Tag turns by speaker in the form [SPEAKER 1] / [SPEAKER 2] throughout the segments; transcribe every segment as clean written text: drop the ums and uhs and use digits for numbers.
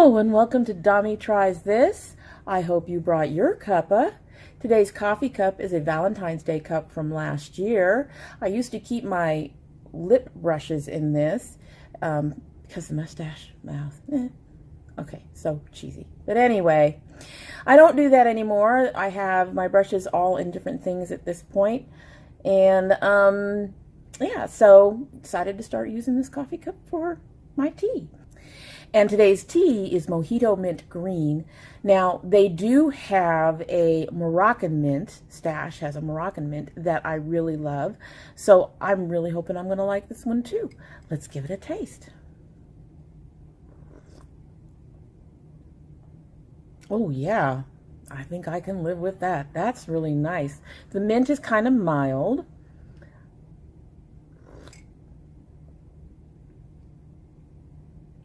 [SPEAKER 1] Hello and welcome to Dommy Tries This. I hope you brought your cuppa. Today's coffee cup is a Valentine's Day cup from last year. I used to keep my lip brushes in this because the mustache mouth. Okay, so cheesy. But anyway, I don't do that anymore. I have my brushes all in different things at this point. And yeah, so decided to start using this coffee cup for my tea. And today's tea is Mojito Mint Green. Now, they do have a Moroccan mint. Stash has a Moroccan mint that I really love. So I'm really hoping I'm going to like this one too. Let's give it a taste. Oh yeah, I think I can live with that. That's really nice. The mint is kind of mild.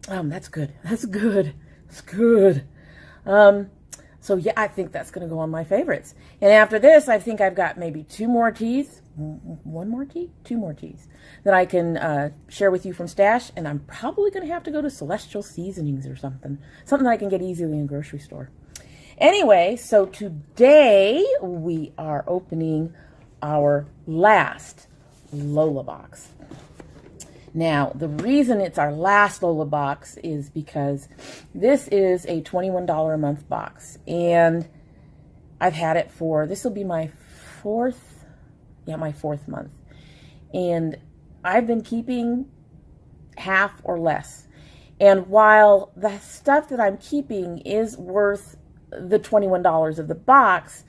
[SPEAKER 1] That's good. That's good. It's good. So yeah, I think that's going to go on my favorites. And after this, I think I've got maybe two more teas that I can share with you from Stash. And I'm probably going to have to go to Celestial Seasonings or something that I can get easily in a grocery store. Anyway, so today we are opening our last Lola box. Now, the reason it's our last Lola box is because this is a $21 a month box. And I've had it for, this will be my fourth month. And I've been keeping half or less. And while the stuff that I'm keeping is worth the $21 of the box,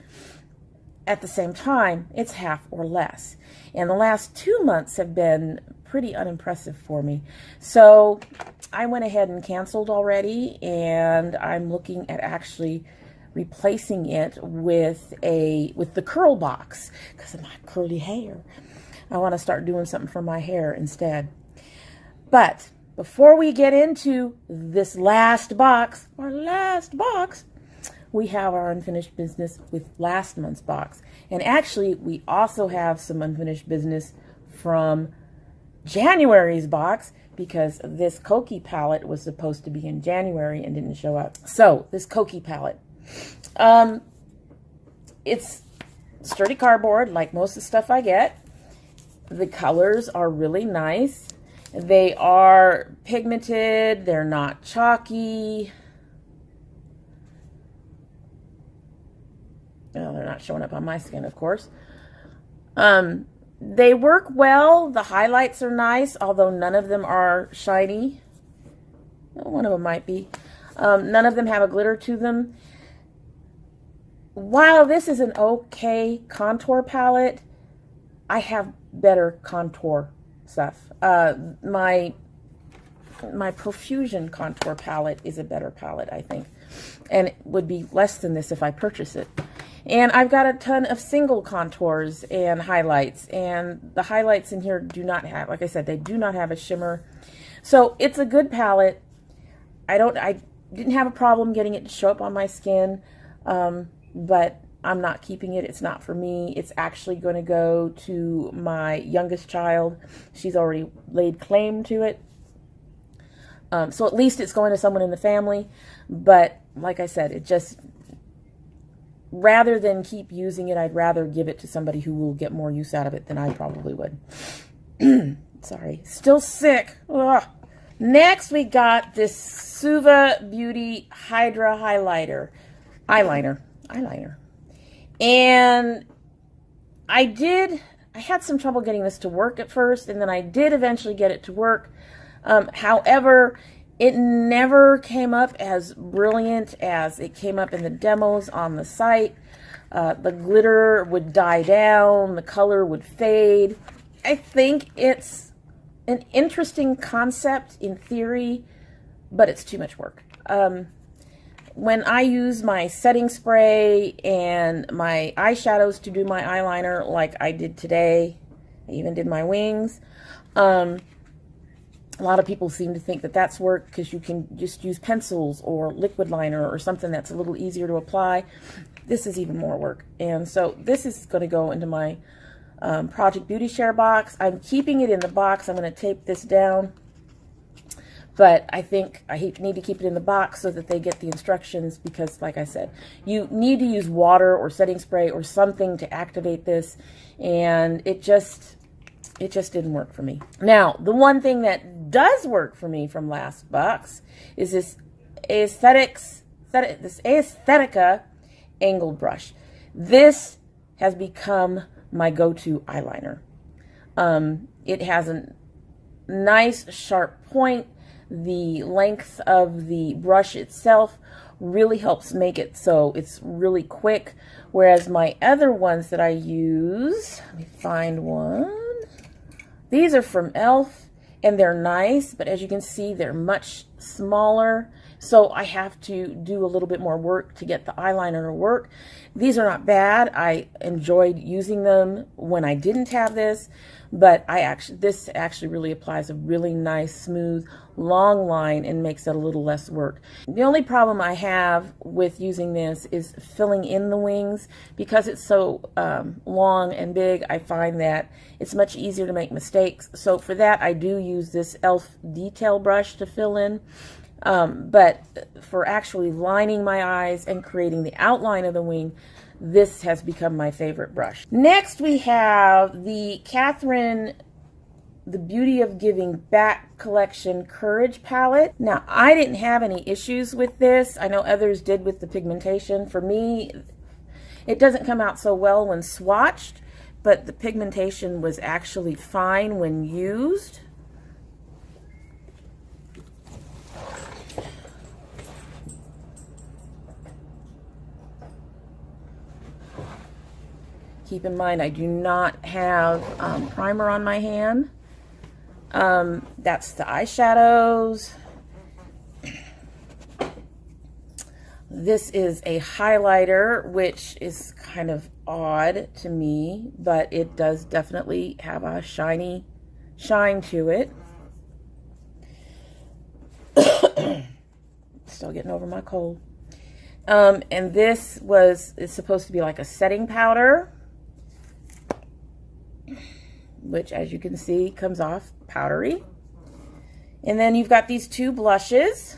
[SPEAKER 1] at the same time, it's half or less. And the last 2 months have been pretty unimpressive for me. So I went ahead and canceled already, and I'm looking at actually replacing it with the curl box because of my curly hair. I want to start doing something for my hair instead. But before we get into this last box, we have our unfinished business with last month's box. And actually, we also have some unfinished business from January's box because this Koki palette was supposed to be in January and didn't show up. So, this Koki palette. It's sturdy cardboard like most of the stuff I get. The colors are really nice. They are pigmented. They're not chalky. Well, they're not showing up on my skin, of course. They work well. The highlights are nice, although none of them are shiny. Well, one of them might be. None of them have a glitter to them. While this is an okay contour palette, I have better contour stuff. My Profusion contour palette is a better palette, I think. And it would be less than this if I purchase it. And I've got a ton of single contours and highlights. And the highlights in here do not have, like I said, they do not have a shimmer. So it's a good palette. I didn't have a problem getting it to show up on my skin. But I'm not keeping it. It's not for me. It's actually going to go to my youngest child. She's already laid claim to it. So at least it's going to someone in the family. But like I said, it just, rather than keep using it, I'd rather give it to somebody who will get more use out of it than I probably would. Sorry. Still sick. Ugh. Next, we got this Suva Beauty Hydra eyeliner. And I had some trouble getting this to work at first, and then I did eventually get it to work. However, it never came up as brilliant as it came up in the demos on the site. The glitter would die down, the color would fade. I think it's an interesting concept in theory, but it's too much work. When I use my setting spray and my eyeshadows to do my eyeliner like I did today, I even did my wings, a lot of people seem to think that that's work because you can just use pencils or liquid liner or something that's a little easier to apply. This is even more work. And so this is going to go into my Project Beauty Share box. I'm keeping it in the box. I'm going to tape this down. But I think I need to keep it in the box so that they get the instructions, because like I said, you need to use water or setting spray or something to activate this, and it just didn't work for me. Now, the one thing that does work for me from last box is this Aesthetica angled brush. This has become my go-to eyeliner. It has a nice sharp point. The length of the brush itself really helps make it so it's really quick, whereas my other ones that I use, let me find one. These are from e.l.f. and they're nice, but as you can see, they're much smaller, so I have to do a little bit more work to get the eyeliner to work. These are not bad. I enjoyed using them when I didn't have this, but this actually really applies a really nice, smooth, long line and makes it a little less work. The only problem I have with using this is filling in the wings. Because it's so long and big, I find that it's much easier to make mistakes. So for that, I do use this e.l.f. detail brush to fill in. But for actually lining my eyes and creating the outline of the wing, this has become my favorite brush. Next, we have the Catherine, the Beauty of Giving Back Collection Courage palette. Now, I didn't have any issues with this. I know others did with the pigmentation. For me, it doesn't come out so well when swatched, but the pigmentation was actually fine when used. Keep in mind, I do not have primer on my hand. That's the eyeshadows. This is a highlighter, which is kind of odd to me, but it does definitely have a shiny shine to it. Still getting over my cold. And this is supposed to be like a setting powder, which, as you can see, comes off powdery. And then you've got these two blushes.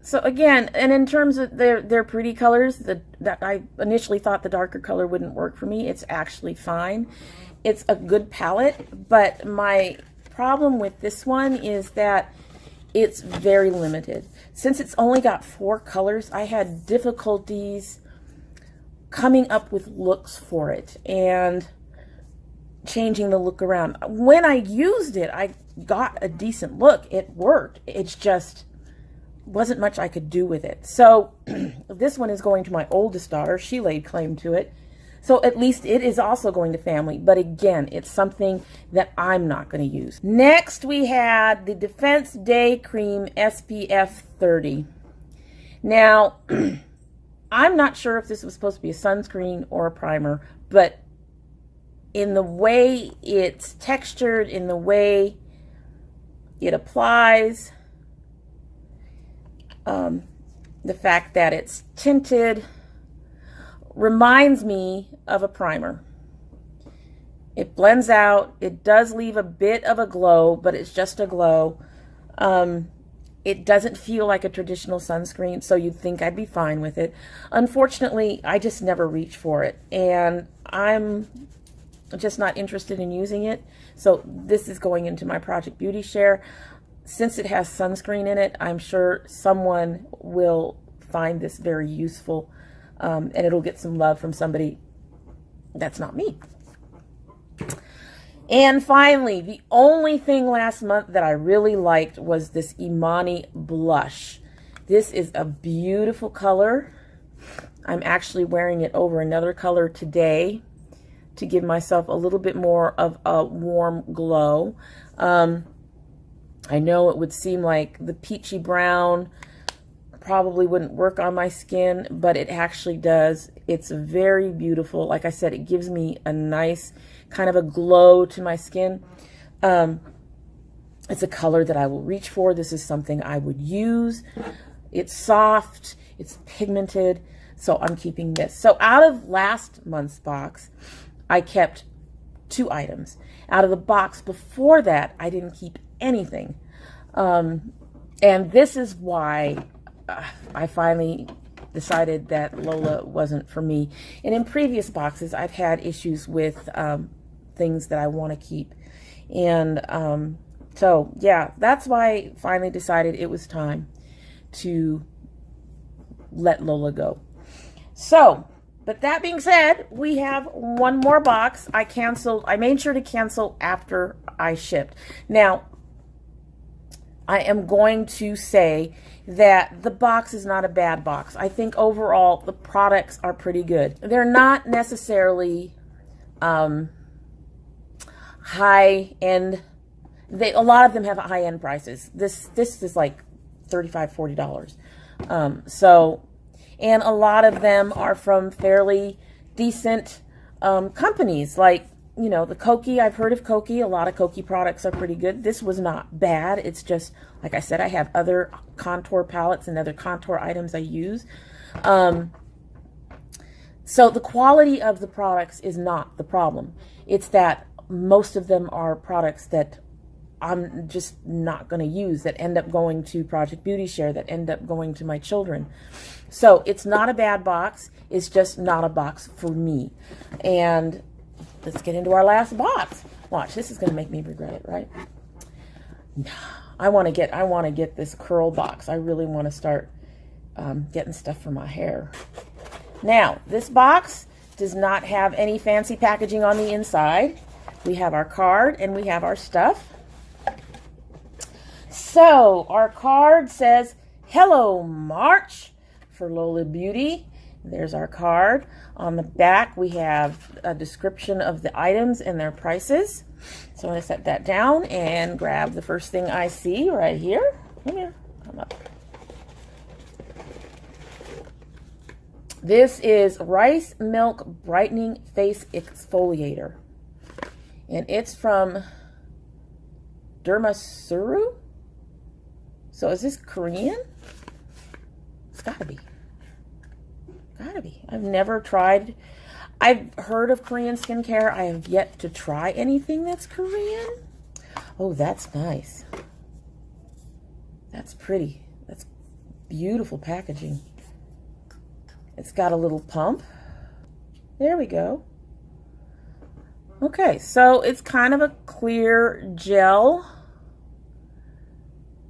[SPEAKER 1] So again, and in terms of their pretty colors, that I initially thought the darker color wouldn't work for me, it's actually fine. It's a good palette, but my problem with this one is that it's very limited. Since it's only got 4 colors, I had difficulties coming up with looks for it and changing the look around. When I used it, I got a decent look. It worked. It's just wasn't much I could do with it. So this one is going to my oldest daughter. She laid claim to it. So at least it is also going to family. But again, it's something that I'm not going to use. Next, we had the Defense Day Cream SPF 30. Now, I'm not sure if this was supposed to be a sunscreen or a primer, but in the way it's textured, in the way it applies, the fact that it's tinted, reminds me of a primer. It blends out. It does leave a bit of a glow, but it's just a glow. It doesn't feel like a traditional sunscreen, so you'd think I'd be fine with it. Unfortunately, I just never reach for it, and I'm just not interested in using it. So this is going into my Project Beauty Share. Since it has sunscreen in it, I'm sure someone will find this very useful. And it'll get some love from somebody that's not me. And finally, the only thing last month that I really liked was this Imani blush. This is a beautiful color. I'm actually wearing it over another color today to give myself a little bit more of a warm glow. I know it would seem like the peachy brown probably wouldn't work on my skin, but it actually does. It's very beautiful. Like I said, it gives me a nice kind of a glow to my skin. It's a color that I will reach for. This is something I would use. It's soft, it's pigmented, So I'm keeping this. So out of last month's box, I kept 2 items. Out of the box before that, I didn't keep anything. And this is why I finally decided that Lola wasn't for me. And in previous boxes, I've had issues with things that I want to keep. And so, yeah, that's why I finally decided it was time to let Lola go. So, but that being said, we have one more box. I made sure to cancel after I shipped. Now, I am going to say that the box is not a bad box. I think overall the products are pretty good. They're not necessarily high-end. A lot of them have high-end prices. This is like $35, $40. And a lot of them are from fairly decent companies, like, you know, the Koki. I've heard of Koki. A lot of Koki products are pretty good. This was not bad. It's just, like I said, I have other contour palettes and other contour items I use. So the quality of the products is not the problem. It's that most of them are products that I'm just not going to use, that end up going to Project Beauty Share, that end up going to my children. So it's not a bad box. It's just not a box for me. And let's get into our last box. Watch, this is going to make me regret it, right? I want to get this curl box. I really want to start getting stuff for my hair. Now, this box does not have any fancy packaging on the inside. We have our card and we have our stuff. So our card says, "Hello, March," for Lola Beauty. There's our card. On the back, we have a description of the items and their prices. So I'm going to set that down and grab the first thing I see right here. Come here. Come up. This is Rice Milk Brightening Face Exfoliator. And it's from Dermasuru. So is this Korean? It's gotta be. Gotta be. I've never tried. I've heard of Korean skincare. I have yet to try anything that's Korean. Oh, that's nice. That's pretty. That's beautiful packaging. It's got a little pump. There we go. Okay, so it's kind of a clear gel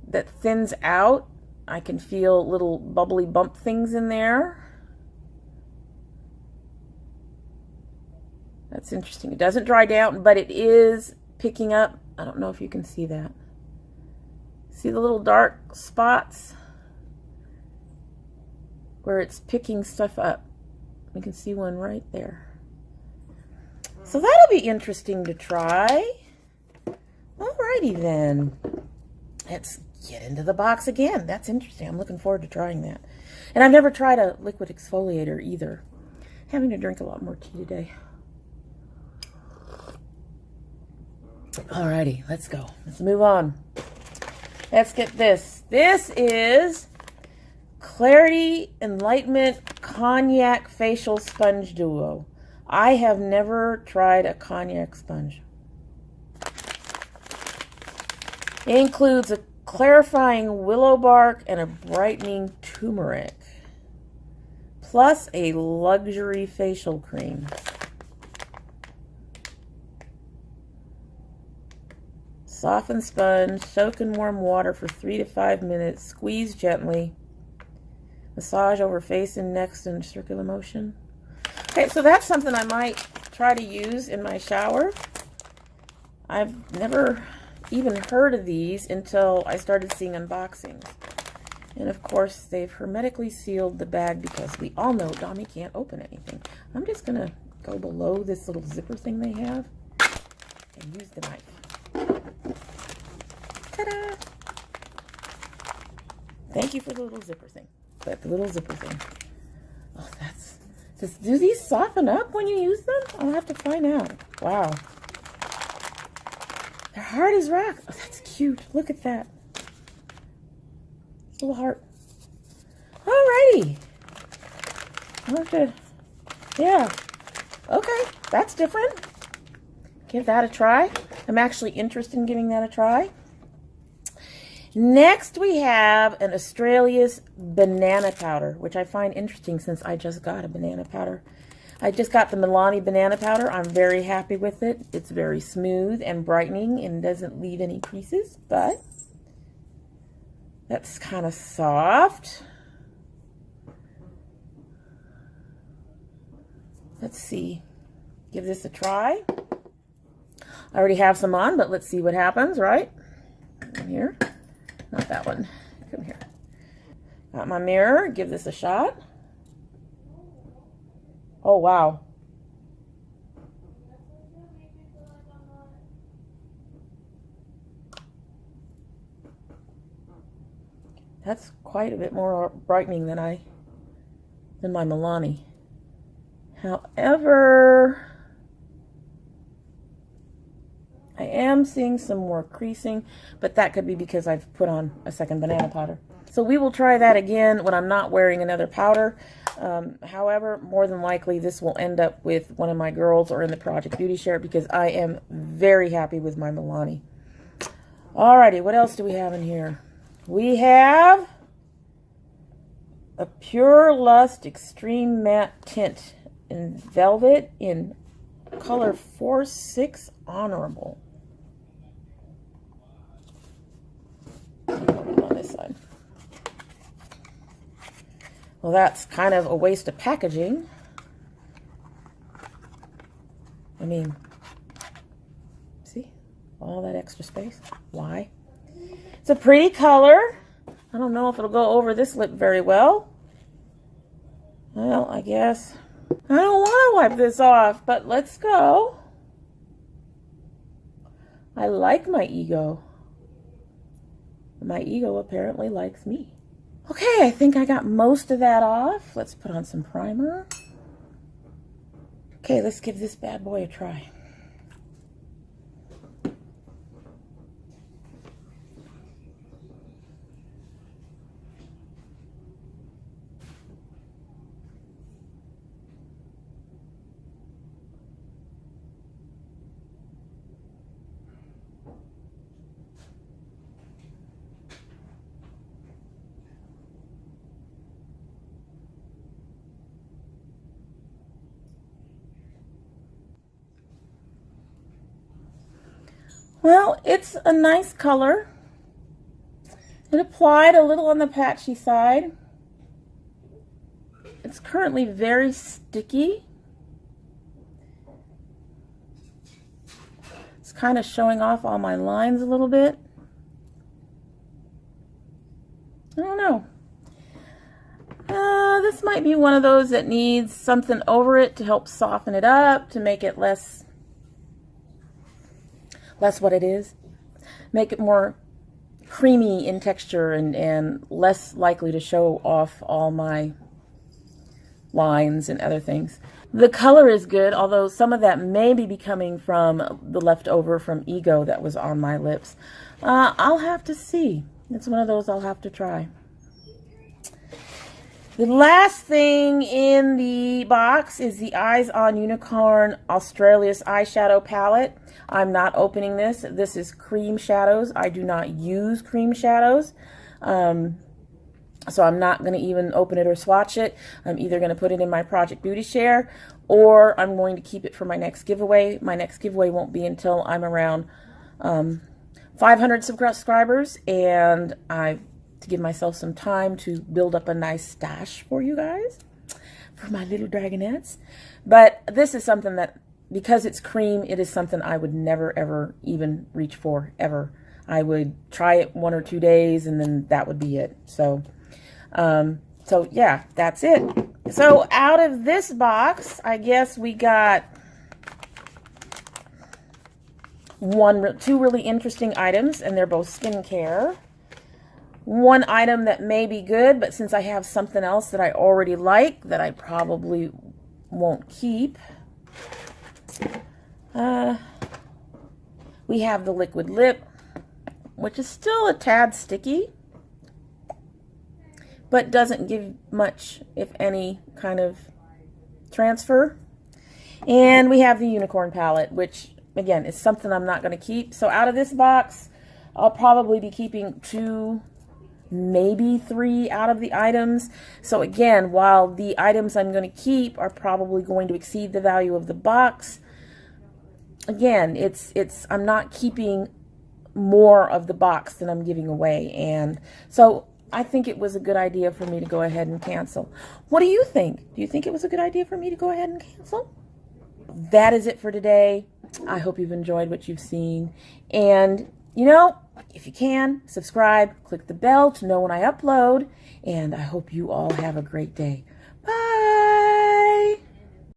[SPEAKER 1] that thins out. I can feel little bubbly bump things in there. That's interesting. It doesn't dry down, but it is picking up. I don't know if you can see that. See the little dark spots where it's picking stuff up? You can see one right there. So that'll be interesting to try. Alrighty then. Let's get into the box again. That's interesting. I'm looking forward to trying that. And I've never tried a liquid exfoliator either. Having to drink a lot more tea today. Alrighty, let's go. Let's move on. Let's get this. This is Clarity Enlightenment Cognac Facial Sponge Duo. I have never tried a cognac sponge. It includes a clarifying willow bark and a brightening turmeric, plus a luxury facial cream. Soften sponge, soak in warm water for 3 to 5 minutes, squeeze gently, massage over face and neck in circular motion. Okay, so that's something I might try to use in my shower. I've never even heard of these until I started seeing unboxings. And of course, they've hermetically sealed the bag because we all know Dommy can't open anything. I'm just going to go below this little zipper thing they have and use the knife. Ta-da! Thank you for the little zipper thing. But the little zipper thing. Oh, that's... Do these soften up when you use them? I'll have to find out. Wow. They're hard as rock. Oh, that's cute. Look at that. Little heart. Alrighty. Okay. Yeah. Okay, that's different. Give that a try. I'm actually interested in giving that a try. Next, we have an Australia's banana powder, which I find interesting since I just got a banana powder. I just got the Milani banana powder. I'm very happy with it. It's very smooth and brightening and doesn't leave any creases, but that's kind of soft. Let's see. Give this a try. I already have some on, but let's see what happens, right? Come here. Not that one. Come here. Got my mirror. Give this a shot. Oh, wow. That's quite a bit more brightening than my Milani. However, I am seeing some more creasing, but that could be because I've put on a second banana powder. So we will try that again when I'm not wearing another powder. However, more than likely this will end up with one of my girls or in the Project Beauty Share because I am very happy with my Milani. Alrighty, what else do we have in here? We have a Pure Lust Extreme Matte Tint in Velvet in color 46 Honorable. On this side. Well, that's kind of a waste of packaging. I mean, see? All that extra space. Why? It's a pretty color. I don't know if it'll go over this lip very well. Well, I guess. I don't want to wipe this off, but let's go. I like my ego. My ego apparently likes me. Okay, I think I got most of that off. Let's put on some primer. Okay, let's give this bad boy a try. Well, it's a nice color. It applied a little on the patchy side. It's currently very sticky. It's kind of showing off all my lines a little bit. I don't know. This might be one of those that needs something over it to help soften it up, to make it less what it is. Make it more creamy in texture and less likely to show off all my lines and other things. The color is good, although some of that may be coming from the leftover from Ego that was on my lips. I'll have to see. It's one of those I'll have to try. The last thing in the box is the Eyes on Unicorn Australia's eyeshadow palette. I'm not opening this. This is cream shadows. I do not use cream shadows. So I'm not going to even open it or swatch it. I'm either going to put it in my Project Beauty Share or I'm going to keep it for my next giveaway. My next giveaway won't be until I'm around 500 subscribers, and to give myself some time to build up a nice stash for you guys, for my little dragynettes. But this is something that, because it's cream, it is something I would never, ever even reach for, ever. I would try it 1 or 2 days, and then that would be it. So yeah, that's it. So out of this box, I guess we got two really interesting items, and they're both skincare. One item that may be good, but since I have something else that I already like that I probably won't keep. We have the liquid lip, which is still a tad sticky, but doesn't give much, if any, kind of transfer. And we have the unicorn palette, which again is something I'm not going to keep. So out of this box, I'll probably be keeping 2, maybe 3 out of the items. So again, while the items I'm going to keep are probably going to exceed the value of the box, again, I'm not keeping more of the box than I'm giving away. And so I think it was a good idea for me to go ahead and cancel. What do you think? Do you think it was a good idea for me to go ahead and cancel? That is it for today. I hope you've enjoyed what you've seen. And, you know, if you can, subscribe, click the bell to know when I upload. And I hope you all have a great day.